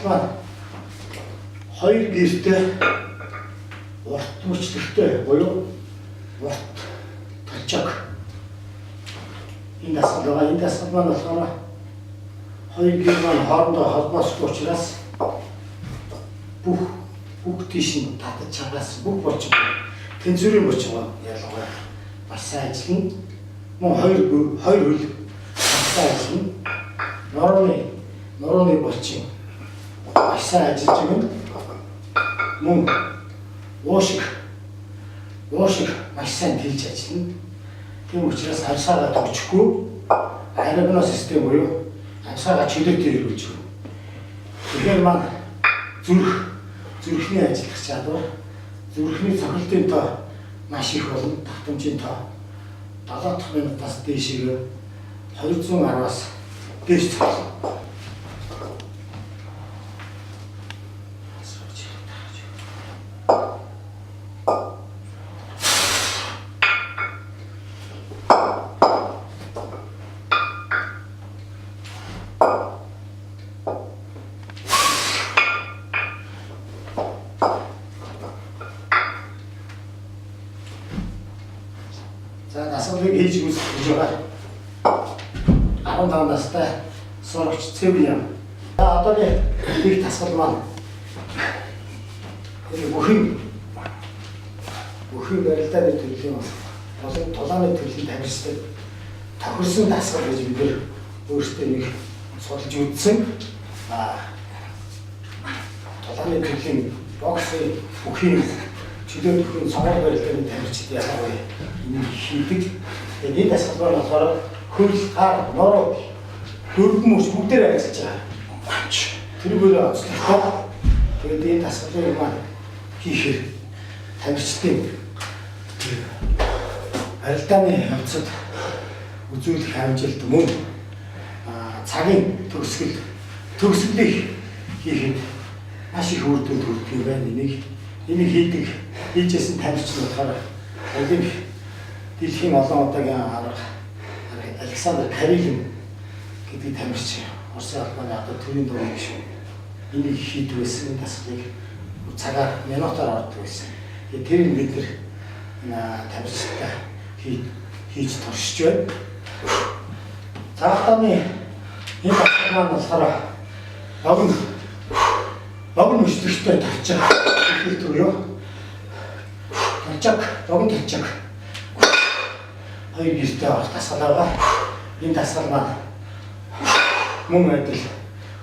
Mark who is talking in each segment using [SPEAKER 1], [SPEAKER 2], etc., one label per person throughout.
[SPEAKER 1] маань хоёр гэртээ урт мөчлөгтэй буюу урт толчог энэ дасгал байгаа. Энэ дасгал маань болохоор хоёр гэр маань хоорондоо холбоосгүй учраас бүх тийш нь татаж чагаас бүх булчин тэнцвэрийн булчин ялгаа маш сайн ажиллана. Мөн хоёр хөл маш сайн ажиллана. Норооны булчин маш сайн ажиллаж байна. Мөн уушиг маш сайн тэлж ажиллана. Тийм учраас амьсгалаа төгчгүй аэробно систем буюу амьсгалаа чөлөөтэй хэрэгжиж байна. Тэгэхээр маань зүрхний ажиллах чадвар, зүрхний цохилтын тоо маш их болно. Давтамжийн тоо 70 дахь минутаас дээшээ 210-аас дээш цохилно. За дасгалыг хийж үзэж байгаа. 15 настай сурагч Цэвиям. За одоо нэг дасгал маань бүхэн барилдааны төрлийн болон тулааны төрлийн тамирчид тохирсон дасгал гэж бид нэр өөрсдөө нэг судалж үзсэн. Тулааны төрлийн боксын бүхийн чөлөө бүхэн цогоор барилдааны тамирчид яагаад вэ? Энийг хийдэг. Энэ дасгал маань болохоор хөл, гар, нороо дөрвөн мөч бүгдээр ажиллаж байгаа. Тэрүүгээр онцлогтой. Тэгээд энэ дасгалыг маань хийхээр тамирчдын барилдааны явцад үзүүлэх амжилт мөн цагийн төгсгөлийг хийхэд маш их үр дүнд хүрдэг юм байна. Энийг хийжсэн тамирчин болохоор дэлхийн олон удаагийн арга Александр Карелин гэдэг тамирчин Орсын албаны одоо төрийн дурын гишүүн энийг хийдэг байсан. Дасгалыг цагаар минутаар ордог байсан. Тэр бид нэр тамирчтай хийж туршиж байна. Цаатаны энэ дасгал маань болохоор богн мөчлөгтэй тавчаа хэлдэг юу? Богн толчог хоёр гэртээ авах дасгал байгаа. Энэ дасгал маань мөн адил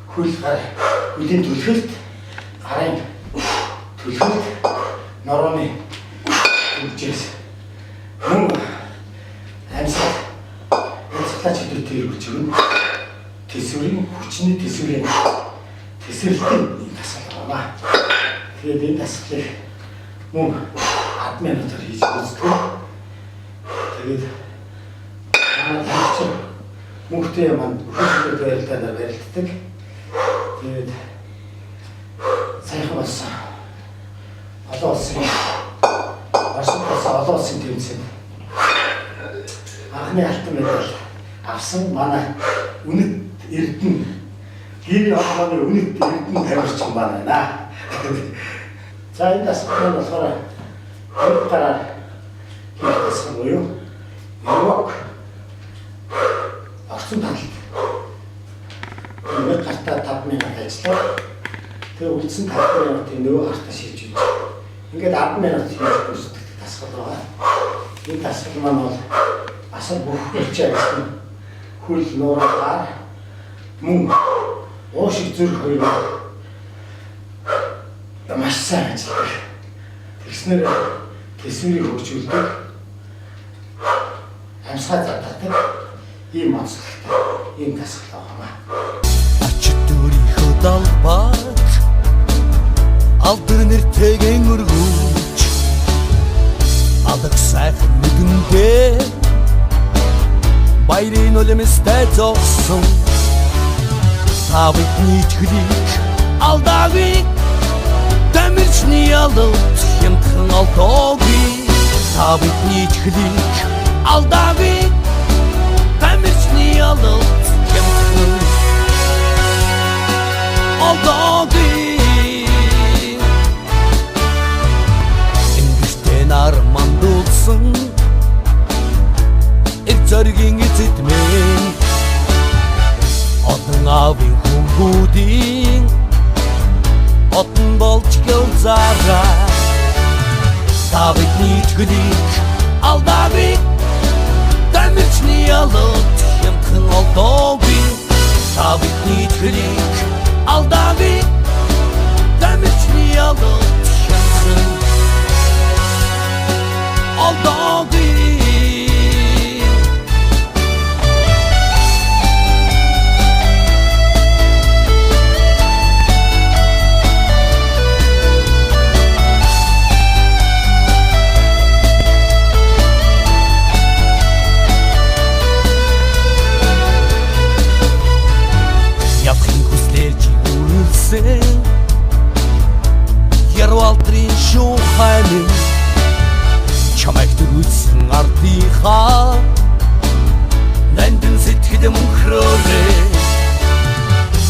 [SPEAKER 1] хөлийн түлхэлт, гарын түлхэлт, норооны түлжээс мөн амьсгалаа чөлөөтэй хэрэгжиж өгнө. Тэсвэрийн хүчний тэсвэрийн энэ дасгал байна. Тэгээд энэ дасгалыг мөн 10 минутаар хийж үздэг. Тэгээд тамирчин мөнхтэй маань хөлөд барилдаанаар барилддаг. Тэгээд саяхан болсон олон улсын тэмцээнд анхны алтан медаль авсан манай үнэт эрдэнэ гэрийн холбооны үнэт эрдэнэ тамирчин байна. За энэ дасгал нь болохоор хоёр гараар хийх дасгал буюу яваг орчин талд нэг гартаа 5 минут ажиллаа. Тэгээ үлдсэн 5 минутын нөгөө гартаа шилжиж байна. Ингээд 10 минут хийж үздэг дасгал байгаа. Энэ дасгал маань бол асар бүх хэлж ажиллана. Хөл, нуураар мөн уушиг зүрх хоёр маш сайн ажилладаг. Тэгснээр тэсвэрийг хөгжүүлдэг. Амьсгаа зардаг ийм онцлогтой ийм дасгал байна.
[SPEAKER 2] Ачтөрийнхөө далбар алдар нэртэйгэн өргөж алдаг сайхан нэгэнгээ баярын үлэмстэй зогсон тавитны чөлийг алдаагүй тамирчны ялалт хямдхан алдаагүй тавитны чөлийг алдаагүй тамирчны ялалт хямдхан алдаагүй гудин отын болж гөлзара Тавик ничгдик алдавик Дамични ялот хэмтхэн олдоги Тавик ничгдик алдавик Дамични ялот хэмтхэн олдоги Ярвалтрын шуханы чамайг дөрүүлсэн ардынхаа нандин сэтгэл мөнхрөөрэ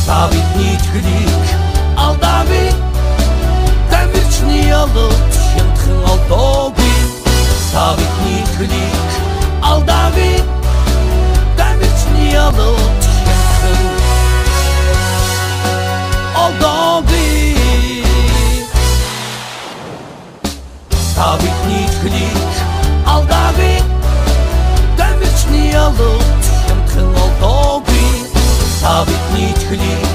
[SPEAKER 2] Тавидний чөлийг алдавик Дамирчны ялот хэмтхэн олдоги Тавидний чөлийг алдавик Дамирчны ялот хэмтхэн олдоги Тавидний чөлийг алдавик Дамирчны ялот хэмтхэн олдоги Тавидний чөлийг